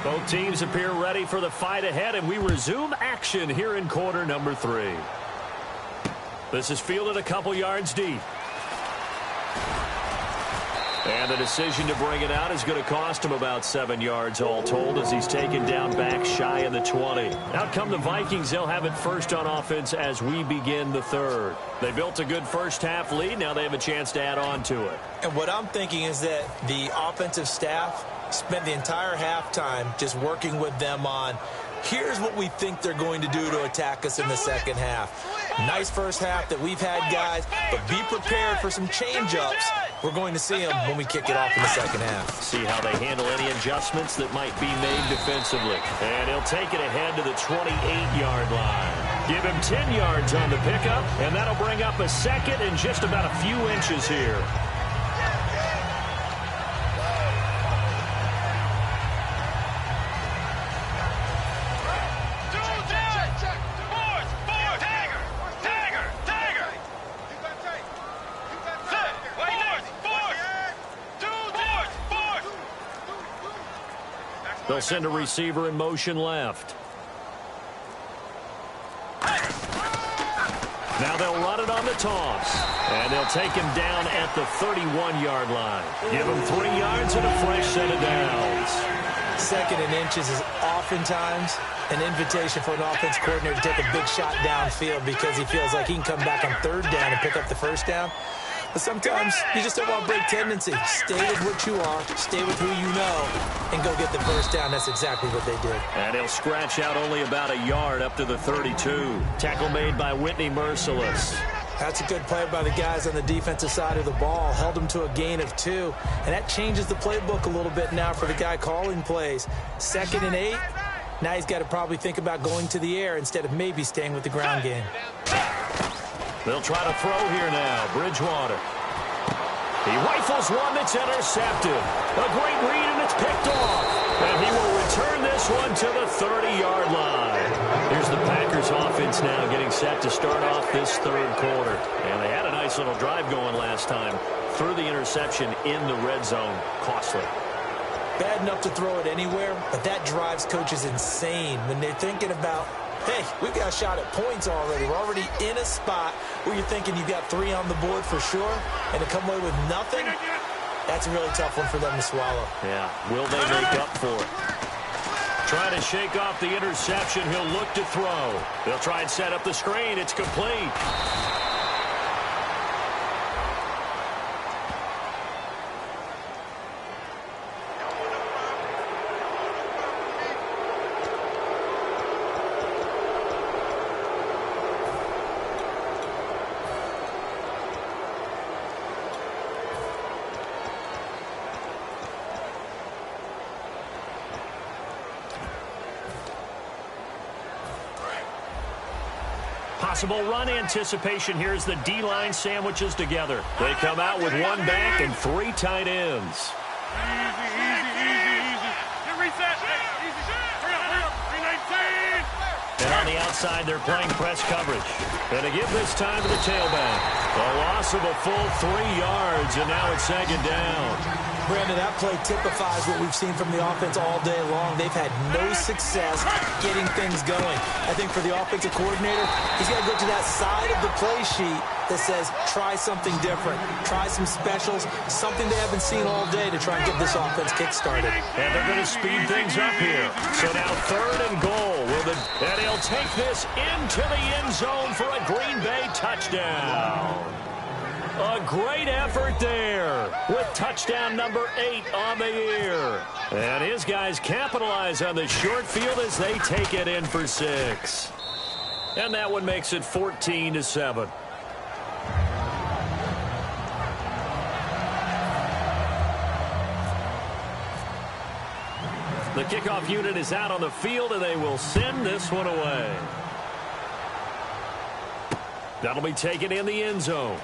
Both teams appear ready for the fight ahead, and we resume action here in quarter number 3. This is fielded a couple yards deep. And the decision to bring it out is going to cost him about 7 yards all told as he's taken down back shy of the 20. Out come the Vikings. They'll have it first on offense as we begin the third. They built a good first half lead. Now they have a chance to add on to it. And what I'm thinking is that the offensive staff spent the entire halftime just working with them on, here's what we think they're going to do to attack us in the second half. Nice first half that we've had, guys, but be prepared for some change-ups. We're going to see them when we kick it off in the second half. See how they handle any adjustments that might be made defensively. And he'll take it ahead to the 28-yard line. Give him 10 yards on the pickup, and that'll bring up a second and just about a few inches here. They'll send a receiver in motion left. Now they'll run it on the toss. And they'll take him down at the 31-yard line. Give him 3 yards and a fresh set of downs. Second and inches is oftentimes an invitation for an offense coordinator to take a big shot downfield because he feels like he can come back on third down and pick up the first down. But sometimes you just don't want to break tendency. Stay with what you are, stay with who you know, and go get the first down. That's exactly what they did. And he'll scratch out only about a yard up to the 32. Tackle made by Whitney Merciless. That's a good play by the guys on the defensive side of the ball. Held him to a gain of 2. And that changes the playbook a little bit now for the guy calling plays. 2nd and 8. Now he's got to probably think about going to the air instead of maybe staying with the ground game. They'll try to throw here now. Bridgewater. He rifles one that's intercepted. A great read, and it's picked off. And he will return this one to the 30-yard line. Here's the Packers offense now getting set to start off this third quarter. And they had a nice little drive going last time. Threw the interception in the red zone. Costly. Bad enough to throw it anywhere, but that drives coaches insane when they're thinking about, hey, we've got a shot at points already. We're already in a spot where you're thinking you've got 3 on the board for sure, and to come away with nothing, that's a really tough one for them to swallow. Yeah, will they make up for it? Trying to shake off the interception. He'll look to throw. They'll try and set up the screen. It's complete. Possible run anticipation here as the D-line sandwiches together. They come out with 1 back and 3 tight ends. And on the outside, they're playing press coverage. And to give this time to the tailback. A loss of a full 3 yards, and now it's 2nd down. Brandon, that play typifies what we've seen from the offense all day long. They've had no success getting things going. I think for the offensive coordinator, he's got to go to that side of the play sheet that says, try something different. Try some specials, something they haven't seen all day to try and get this offense kick-started. And they're going to speed things up here. So now 3rd and goal. And he'll take this into the end zone for a Green Bay touchdown. A great effort there with touchdown number 8 on the year. And his guys capitalize on the short field as they take it in for 6. And that one makes it 14-7. The kickoff unit is out on the field, and they will send this one away. That'll be taken in the end zone.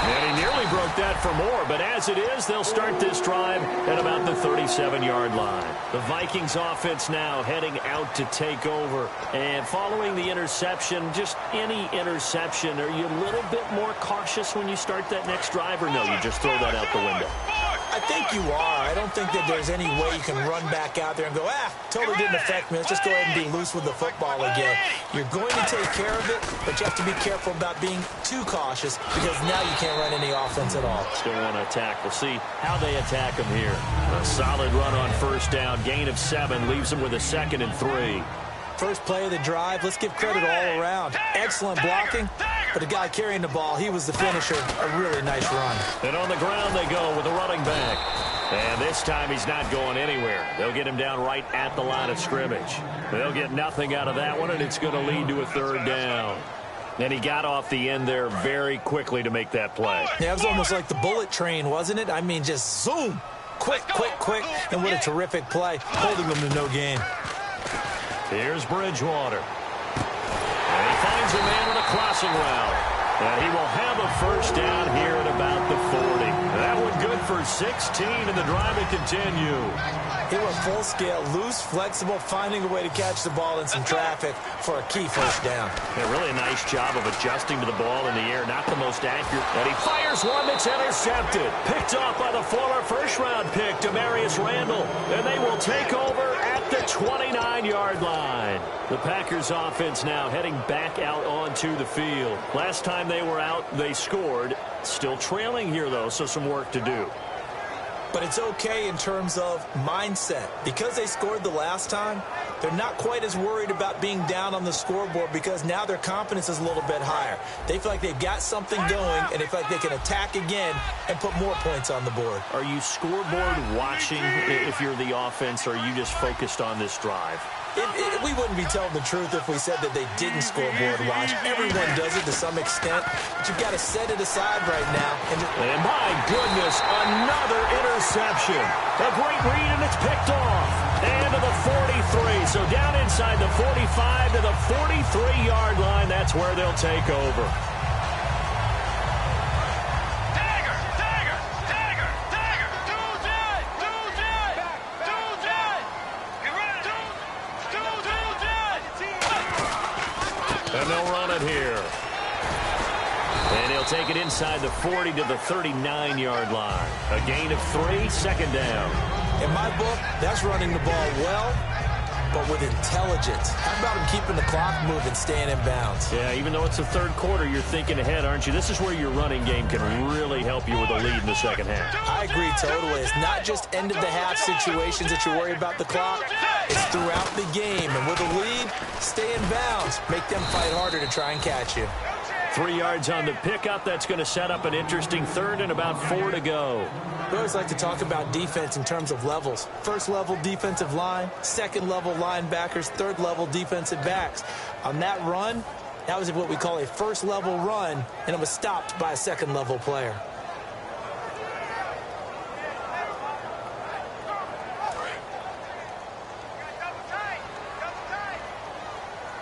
And he nearly broke that for more, but as it is, they'll start this drive at about the 37-yard line. The Vikings offense now heading out to take over. And following the interception, just any interception, are you a little bit more cautious when you start that next drive, or no, you just throw that out the window? I think you are. I don't think that there's any way you can run back out there and go, totally didn't affect me. Let's just go ahead and be loose with the football again. You're going to take care of it, but you have to be careful about being too cautious because now you can't run any offense at all. Still want to attack. We'll see how they attack him here. A solid run on first down. Gain of 7 leaves him with a 2nd and 3. First play of the drive, let's give credit all around. Excellent blocking, but the guy carrying the ball, he was the finisher. A really nice run. And on the ground they go with the running back. And this time he's not going anywhere. They'll get him down right at the line of scrimmage. They'll get nothing out of that one, and it's going to lead to a 3rd down. And he got off the end there very quickly to make that play. Yeah, it was almost like the bullet train, wasn't it? I mean, just zoom. Quick, and what a terrific play, holding them to no gain. Here's Bridgewater. And he finds a man on a crossing route. And he will have a first down here at about the 40. That one good for 16, and the drive will continue. He went full scale, loose, flexible, finding a way to catch the ball in some traffic for a key first down. Yeah, really a nice job of adjusting to the ball in the air. Not the most accurate. And he fires one that's intercepted. Picked off by the former first-round pick, Demarius Randall. And they will take over at the 29-yard line. The Packers offense now heading back out onto the field. Last time they were out, they scored. Still trailing here, though, so some work to do. But it's okay in terms of mindset. Because they scored the last time, they're not quite as worried about being down on the scoreboard because now their confidence is a little bit higher. They feel like they've got something going, and they feel like they can attack again and put more points on the board. Are you scoreboard watching if you're the offense, or are you just focused on this drive? We wouldn't be telling the truth if we said that they didn't scoreboard watch. Everyone does it to some extent, but you've got to set it aside right now. And my goodness, another interception. A great read, and it's picked off. And to the 43. So down inside the 45 to the 43-yard line. That's where they'll take over. And they'll run it here. And he'll take it inside the 40 to the 39-yard line. A gain of 3, 2nd down. In my book, that's running the ball well, but with intelligence. How about him keeping the clock moving, staying in bounds? Yeah, even though it's the 3rd quarter, you're thinking ahead, aren't you? This is where your running game can really help you with a lead in the 2nd half. I agree totally. It's not just end-of-the-half situations that you worry about the clock. It's throughout the game. And with a lead, stay in bounds. Make them fight harder to try and catch you. 3 yards on the pickup. That's going to set up an interesting 3rd and about 4 to go. We always like to talk about defense in terms of levels. 1st level defensive line, 2nd level linebackers, 3rd level defensive backs. On that run, that was what we call a 1st level run, and it was stopped by a 2nd level player.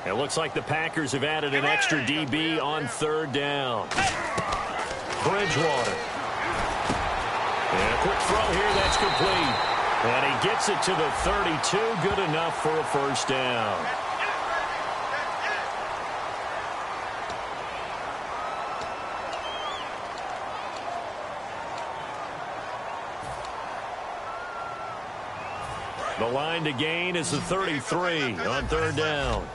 It looks like the Packers have added an extra DB on 3rd down. Bridgewater. And a quick throw here, that's complete. And he gets it to the 32, good enough for a first down. The line to gain is the 33 on 3rd down.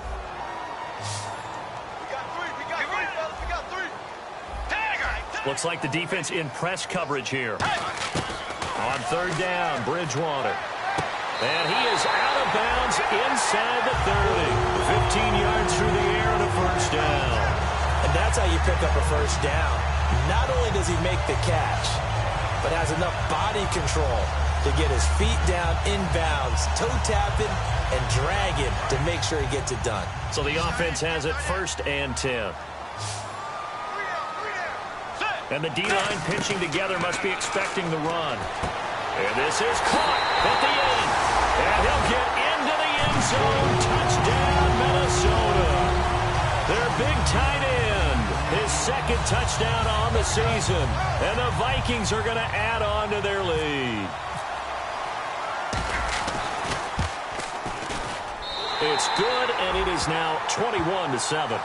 Looks like the defense in press coverage here. On 3rd down, Bridgewater. And he is out of bounds inside the 30. 15 yards through the air and a first down. And that's how you pick up a first down. Not only does he make the catch, but has enough body control to get his feet down inbounds, toe tapping and dragging to make sure he gets it done. So the offense has it 1st and 10. And the D-line pinching together must be expecting the run. And this is caught at the 8. And he'll get into the end zone. Touchdown, Minnesota. Their big tight end. His 2nd touchdown on the season. And the Vikings are going to add on to their lead. It's good, and it is now 21-7.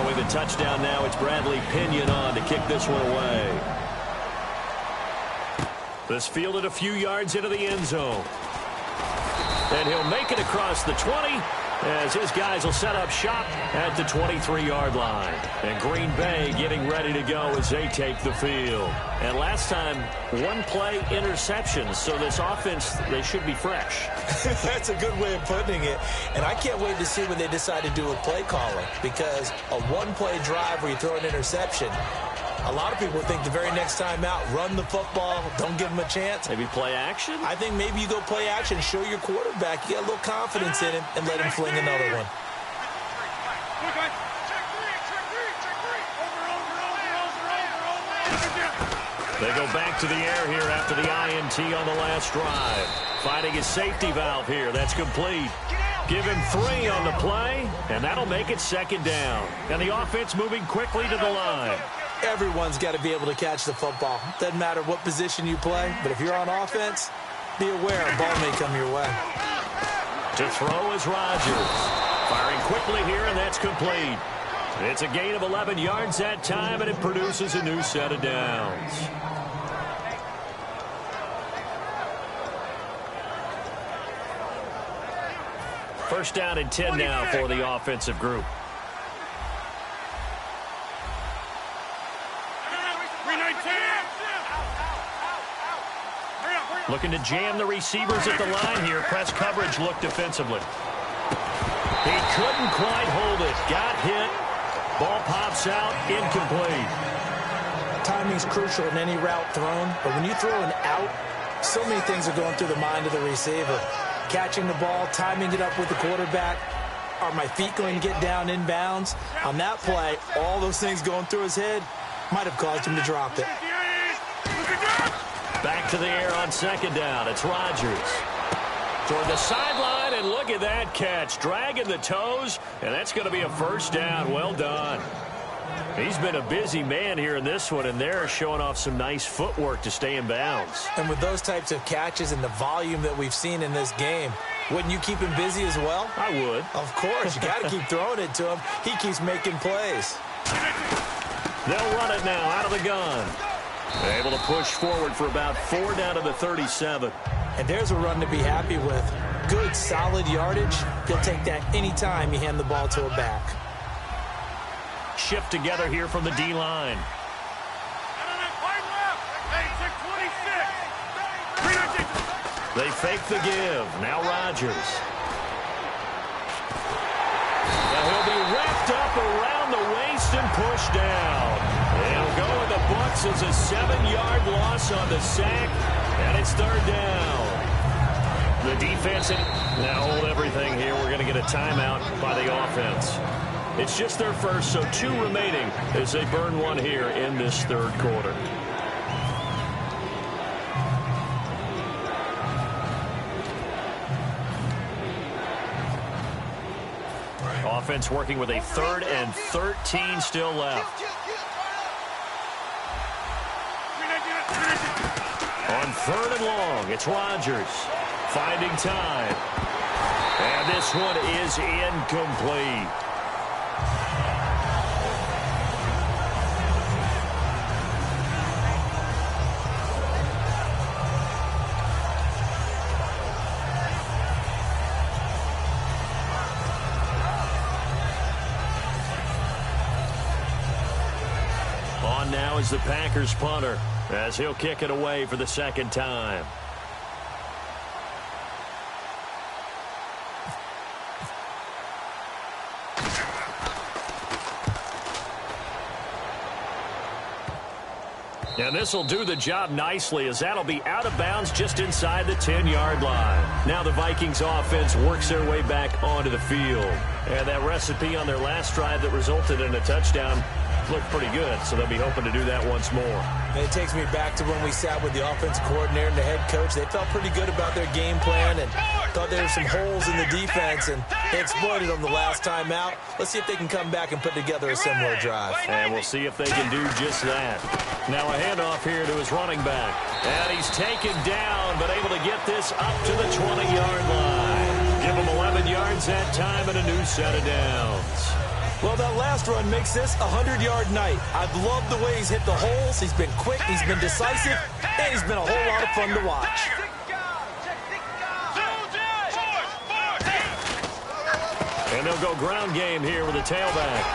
Throwing the touchdown now, it's Bradley Pinion on to kick this one away. This fielded a few yards into the end zone. And he'll make it across the 20 as his guys will set up shop at the 23-yard line. And Green Bay getting ready to go as they take the field. And last time, one-play interceptions, so this offense, they should be fresh. That's a good way of putting it. And I can't wait to see when they decide to do a play calling, because a one-play drive where you throw an interception, a lot of people think the very next time out, run the football, don't give him a chance. Maybe play action? I think maybe you go play action, show your quarterback you got a little confidence in him, and let him fling another one. They go back to the air here after the INT on the last drive. Finding his safety valve here. That's complete. Give him 3 on the play, and that'll make it second down. And the offense moving quickly to the line. Everyone's got to be able to catch the football. Doesn't matter what position you play, but if you're on offense, be aware a ball may come your way. To throw is Rodgers. Firing quickly here, and that's complete. It's a gain of 11 yards that time, and it produces a new set of downs. First down and 10 now for the offensive group. Looking to jam the receivers at the line here. Press coverage look defensively. He couldn't quite hold it. Got hit. Ball pops out. Incomplete. Timing's crucial in any route thrown, but when you throw an out, so many things are going through the mind of the receiver. Catching the ball, timing it up with the quarterback. Are my feet going to get down inbounds? On that play, all those things going through his head might have caused him to drop it. Back to the air on second down. It's Rodgers. Toward the sideline, and look at that catch. Dragging the toes, and that's going to be a first down. Well done. He's been a busy man here in this one, and they're showing off some nice footwork to stay in bounds. And with those types of catches and the volume that we've seen in this game, wouldn't you keep him busy as well? I would. Of course. You got to keep throwing it to him. He keeps making plays. They'll run it now out of the gun. Able to push forward for about 4 down to the 37. And there's a run to be happy with. Good, solid yardage. He'll take that any time you hand the ball to a back. Shift together here from the D-line. They fake the give. Now Rodgers. Now he'll be wrapped up around the waist and pushed down. He'll go in the books as a 7-yard loss on the sack, and it's third down. The defense now hold everything here. We're going to get a timeout by the offense. It's just their first, so 2 remaining as they burn one here in this third quarter. Offense working with a 3rd and 13 still left. On 3rd and long, it's Rodgers finding time. And this one is incomplete. On now is the Packers punter, as he'll kick it away for the second time. And this will do the job nicely, as that'll be out of bounds just inside the 10-yard line. Now the Vikings offense works their way back onto the field. And that recipe on their last drive that resulted in a touchdown looked pretty good, so they'll be hoping to do that once more. And it takes me back to when we sat with the offensive coordinator and the head coach. They felt pretty good about their game plan and thought there were some holes in the defense, and they exploited them the last time out. Let's see if they can come back and put together a similar drive. And we'll see if they can do just that. Now a handoff here to his running back. And he's taken down, but able to get this up to the 20-yard line. Give him 11 yards that time and a new set of downs. Well, that last run makes this a 100-yard night. I've loved the way he's hit the holes. He's been quick, he's been decisive, and he's been a whole lot of fun to watch. And they'll go ground game here with a tailback.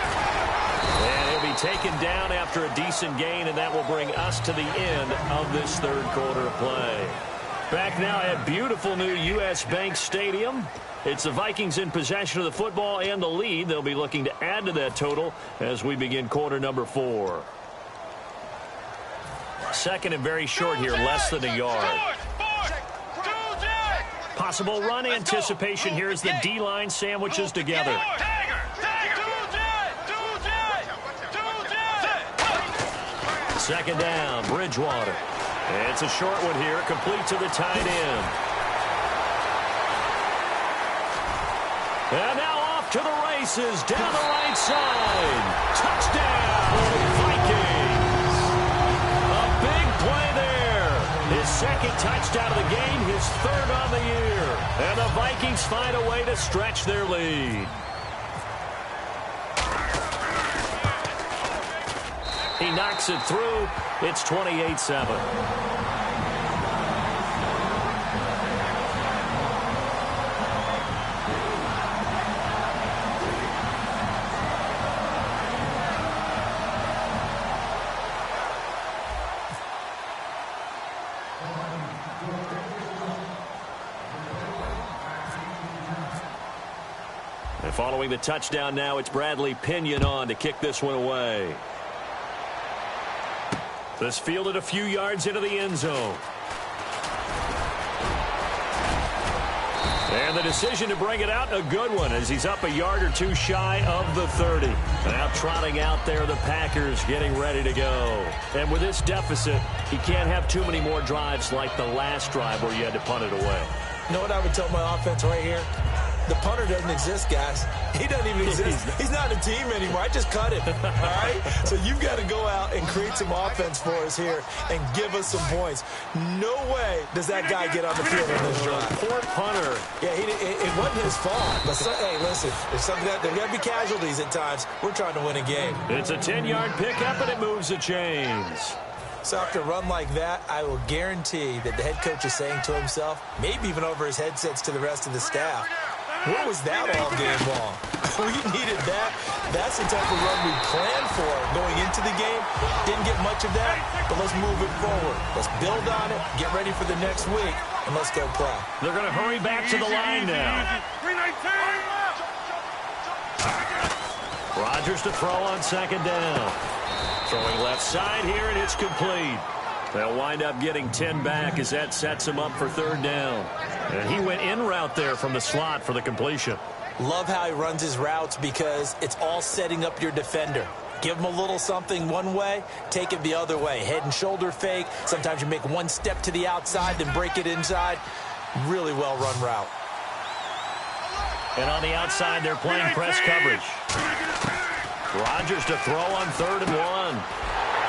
And he'll be taken down after a decent gain, and that will bring us to the end of this third quarter of play. Back now at beautiful new U.S. Bank Stadium. It's the Vikings in possession of the football and the lead. They'll be looking to add to that total as we begin quarter number 4. Second and very short here, less than a yard. Possible run anticipation here as the D-line sandwiches together. Second down, Bridgewater. It's a short one here, complete to the tight end. And now off to the races, down the right side. Touchdown, Vikings. A big play there. His second touchdown of the game, his third on the year. And the Vikings find a way to stretch their lead. He knocks it through. It's 28-7. And following the touchdown now, it's Bradley Pinion on to kick this one away. This fielded a few yards into the end zone. And the decision to bring it out, a good one, as he's up a yard or two shy of the 30. Now trotting out there, the Packers getting ready to go. And with this deficit, he can't have too many more drives like the last drive where you had to punt it away. You know what I would tell my offense right here? The punter doesn't exist, guys. He doesn't even exist. He's not a team anymore. I just cut him, all right? So you've got to go out and create some offense for us here and give us some points. No way does that guy get on the field on this drive. Poor punter. Yeah, it wasn't his fault. But, hey, listen, there's got to be casualties at times. We're trying to win a game. It's a 10-yard pickup, and it moves the chains. So after a run like that, I will guarantee that the head coach is saying to himself, maybe even over his headsets to the rest of the staff, where was that all game long? We needed that. That's the type of run we planned for going into the game. Didn't get much of that, but let's move it forward. Let's build on it, get ready for the next week, and let's go play. They're going to hurry back to the line now. Rodgers to throw on second down. Throwing left side here, and it's complete. They'll wind up getting 10 back as that sets him up for third down. And he went in route there from the slot for the completion. Love how he runs his routes because it's all setting up your defender. Give him a little something one way, take it the other way. Head and shoulder fake. Sometimes you make one step to the outside, then break it inside. Really well-run route. And on the outside, they're playing press coverage. Rodgers to throw on 3rd and 1.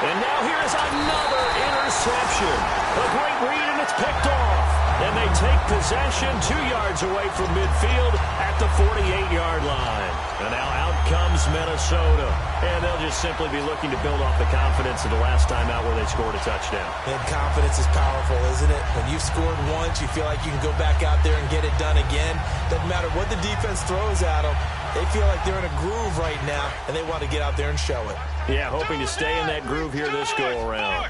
And now here's another interception. A great read, and it's picked off. And they take possession 2 yards away from midfield at the 48-yard line. And now out comes Minnesota. And they'll just simply be looking to build off the confidence of the last time out where they scored a touchdown. And confidence is powerful, isn't it? When you've scored once, you feel like you can go back out there and get it done again. Doesn't matter what the defense throws at them. They feel like they're in a groove right now, and they want to get out there and show it. Yeah, hoping to stay in that groove here this go-around.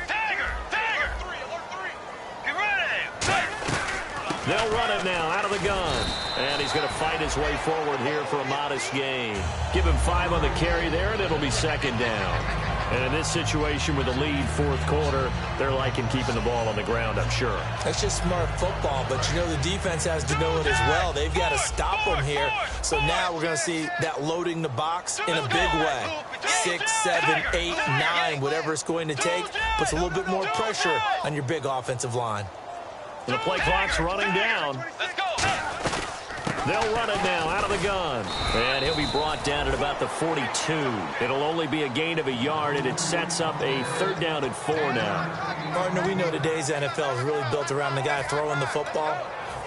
They'll run it now out of the gun. And he's going to fight his way forward here for a modest gain. Give him 5 on the carry there, and it'll be second down. And in this situation with the lead fourth quarter, they're liking keeping the ball on the ground, I'm sure. That's just smart football, but you know the defense has to know it as well. They've got to stop them here. So now we're going to see that loading the box in a big way. 6, 7, 8, 9, whatever it's going to take, puts a little bit more pressure on your big offensive line. The play clock's running down. They'll run it now out of the gun. And he'll be brought down at about the 42. It'll only be a gain of a yard, and it sets up a 3rd down and 4 now. Partner, we know today's NFL is really built around the guy throwing the football.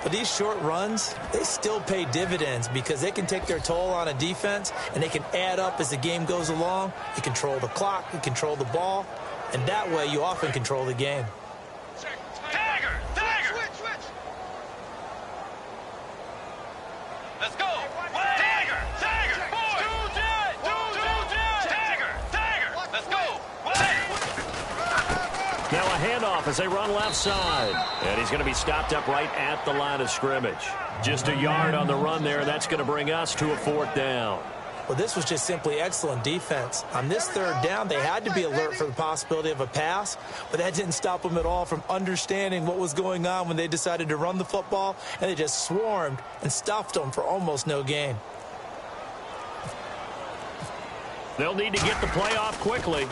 But these short runs, they still pay dividends because they can take their toll on a defense, and they can add up as the game goes along. You control the clock, you control the ball, and that way you often control the game. Let's go. Dagger. Let's go. Now a handoff as they run left side. And he's going to be stopped up right at the line of scrimmage. Just a yard on the run there. That's going to bring us to a 4th down. Well, this was just simply excellent defense. On this 3rd down, they had to be alert for the possibility of a pass, but that didn't stop them at all from understanding what was going on when they decided to run the football, and they just swarmed and stuffed them for almost no gain. They'll need to get the play off quickly.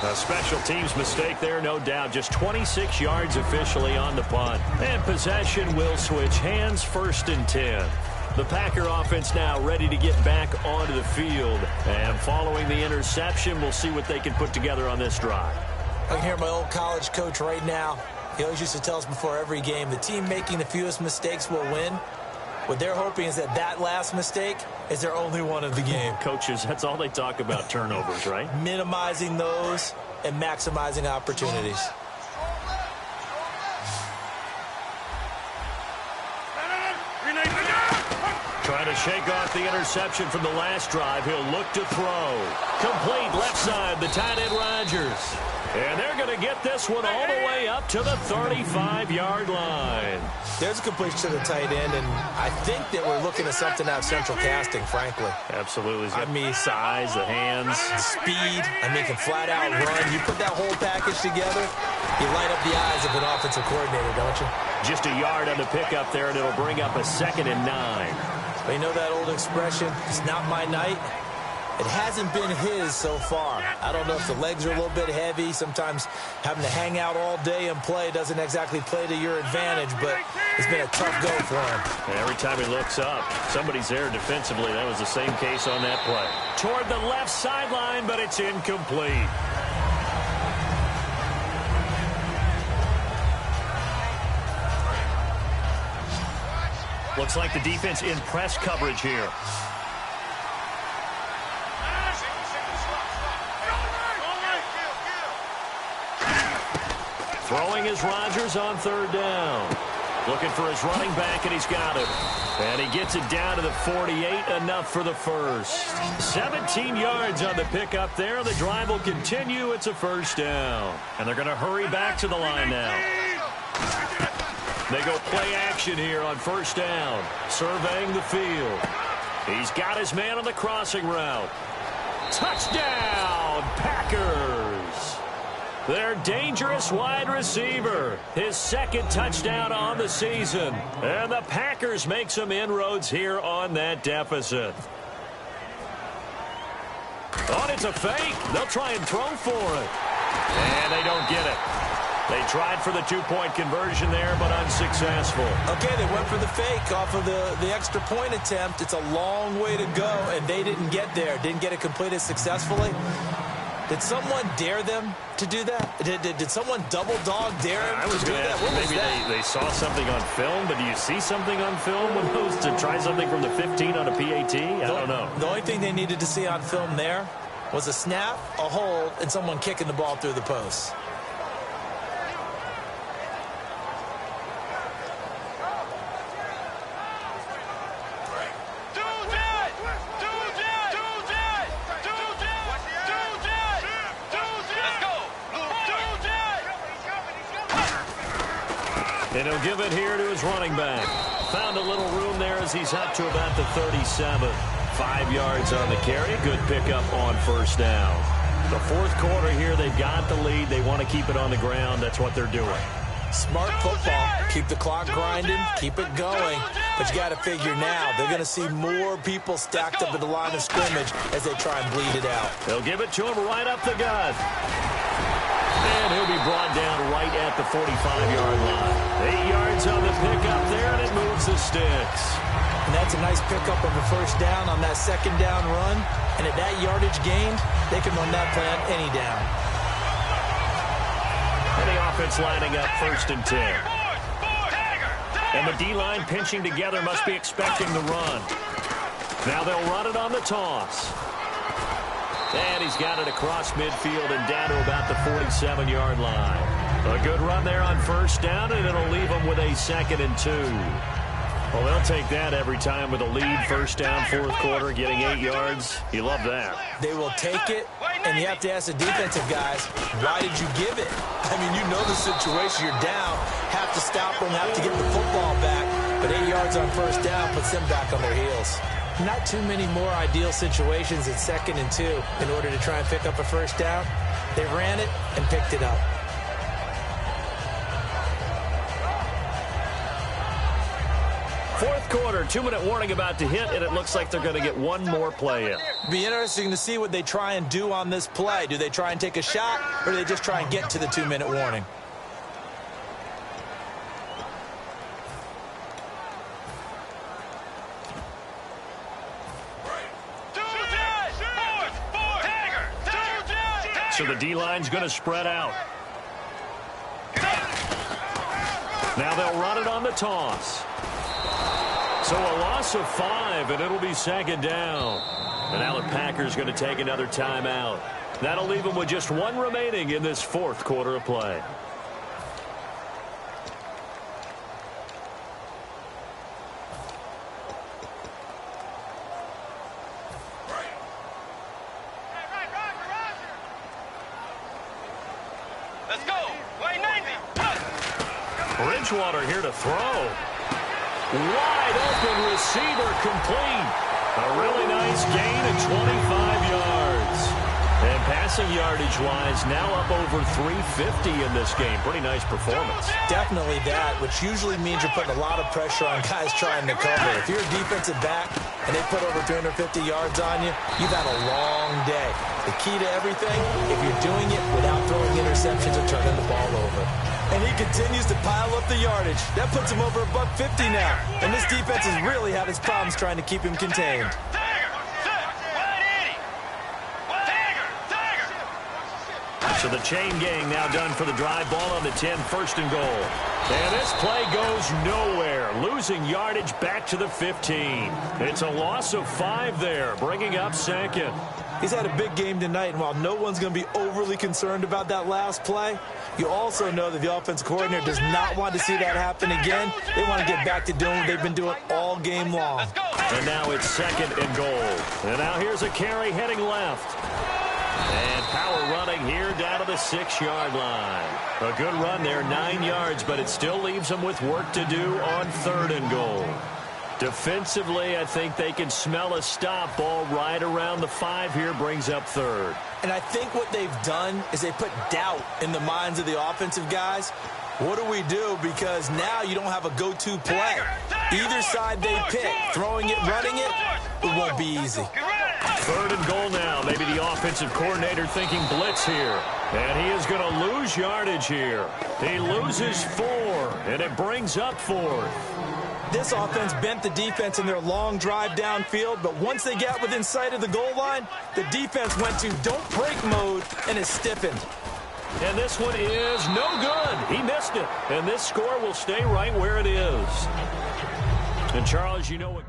A special teams mistake there, no doubt. Just 26 yards officially on the punt. And possession will switch hands, 1st and 10. The Packer offense now ready to get back onto the field. And following the interception, we'll see what they can put together on this drive. I can hear my old college coach right now. He always used to tell us before every game, the team making the fewest mistakes will win. What they're hoping is that last mistake is their only one of the game. Coaches, that's all they talk about, turnovers, right? Minimizing those and maximizing opportunities. Trying to shake off the interception from the last drive. He'll look to throw. Complete left side, the tight end Rodgers. And they're going to get this one all the way up to the 35-yard line. There's a completion to the tight end, and I think that we're looking at something out of central casting, frankly. Absolutely. I mean, size, the hands. Speed. I mean, can flat out run. You put that whole package together, you light up the eyes of an offensive coordinator, don't you? Just a yard on the pickup there, and it'll bring up a 2nd and 9. But you know that old expression, it's not my night? It hasn't been his so far. I don't know if the legs are a little bit heavy. Sometimes having to hang out all day and play doesn't exactly play to your advantage, but it's been a tough go for him. And every time he looks up, somebody's there defensively. That was the same case on that play. Toward the left sideline, but it's incomplete. Looks like the defense in press coverage here. Throwing is Rodgers on 3rd down. Looking for his running back, and he's got it. And he gets it down to the 48, enough for the first. 17 yards on the pickup there. The drive will continue. It's a 1st down. And they're going to hurry back to the line now. They go play action here on 1st down. Surveying the field. He's got his man on the crossing route. Touchdown, Packers! Their dangerous wide receiver. His 2nd touchdown on the season. And the Packers make some inroads here on that deficit. Oh, it's a fake. They'll try and throw for it. And they don't get it. They tried for the 2-point conversion there, but unsuccessful. Okay, they went for the fake off of the extra point attempt. It's a long way to go, and they didn't get there. Didn't get it completed successfully. Did someone dare them to do that? Did someone double dog dare them to do that? Maybe they saw something on film, but do you see something on film when those to try something from the 15 on a PAT? I don't know. The only thing they needed to see on film there was a snap, a hold, and someone kicking the ball through the post. And he'll give it here to his running back. Found a little room there as he's up to about the 37. 5 yards on the carry. Good pickup on 1st down. The 4th quarter here, they've got the lead. They want to keep it on the ground. That's what they're doing. Smart football. Keep the clock grinding. Keep it going. But you got to figure now, they're going to see more people stacked up at the line of scrimmage as they try and bleed it out. They'll give it to him right up the gut. And he'll be brought down right right at the 45-yard line. 8 yards on the pickup there, and it moves the sticks. And that's a nice pickup of a first down on that second down run. And at that yardage gained, they can run that play on any down. And the offense lining up 1st and 10. And the D-line pinching together must be expecting the run. Now they'll run it on the toss. And he's got it across midfield and down to about the 47-yard line. A good run there on first down, and it'll leave them with a 2nd and 2. Well, they'll take that every time with a lead, first down, 4th quarter, getting 8 yards. You love that. They will take it, and you have to ask the defensive guys, why did you give it? I mean, you know the situation. You're down, have to stop them, have to get the football back. But 8 yards on first down puts them back on their heels. Not too many more ideal situations at 2nd and 2 in order to try and pick up a first down. They ran it and picked it up. Fourth quarter, 2-minute warning about to hit, and it looks like they're going to get one more play in. Be interesting to see what they try and do on this play. Do they try and take a shot, or do they just try and get to the 2-minute warning? So the D-line's going to spread out. Now they'll run it on the toss. So a loss of 5, and it'll be 2nd down. And now the Packers going to take another timeout. That'll leave them with just 1 remaining in this 4th quarter of play. Let's go. Way 90. Bridgewater here to throw. Wide open receiver complete. A really nice gain of 25 yards. And passing yardage-wise, now up over 350 in this game. Pretty nice performance. Definitely that, which usually means you're putting a lot of pressure on guys trying to cover. If you're a defensive back and they put over 350 yards on you, you've had a long day. The key to everything, if you're doing it without throwing interceptions or turning the ball over. And he continues to pile up the yardage. That puts him over $150 now. And this defense has really had its problems trying to keep him contained. So the chain gang now done for the drive. Ball on the 10, 1st and goal. And this play goes nowhere. Losing yardage back to the 15. It's a loss of 5 there, bringing up 2nd. He's had a big game tonight, and while no one's going to be overly concerned about that last play, you also know that the offense coordinator does not want to see that happen again. They want to get back to doing what they've been doing all game long. And now it's 2nd and goal. And now here's a carry heading left. And power running here down to the 6-yard line. A good run there, 9 yards, but it still leaves them with work to do on 3rd and goal. Defensively, I think they can smell a stop. Ball right around the 5 here, brings up 3rd. And I think what they've done is they put doubt in the minds of the offensive guys. What do we do? Because now you don't have a go-to play. Either side they pick, throwing it, running it, it won't be easy. 3rd and goal now. Maybe the offensive coordinator thinking blitz here. And he is going to lose yardage here. He loses 4, and it brings up 4th. This offense bent the defense in their long drive downfield, but once they got within sight of the goal line, the defense went to don't break mode, and it stiffened. And this one is no good. He missed it. And this score will stay right where it is. And, Charles, you know what...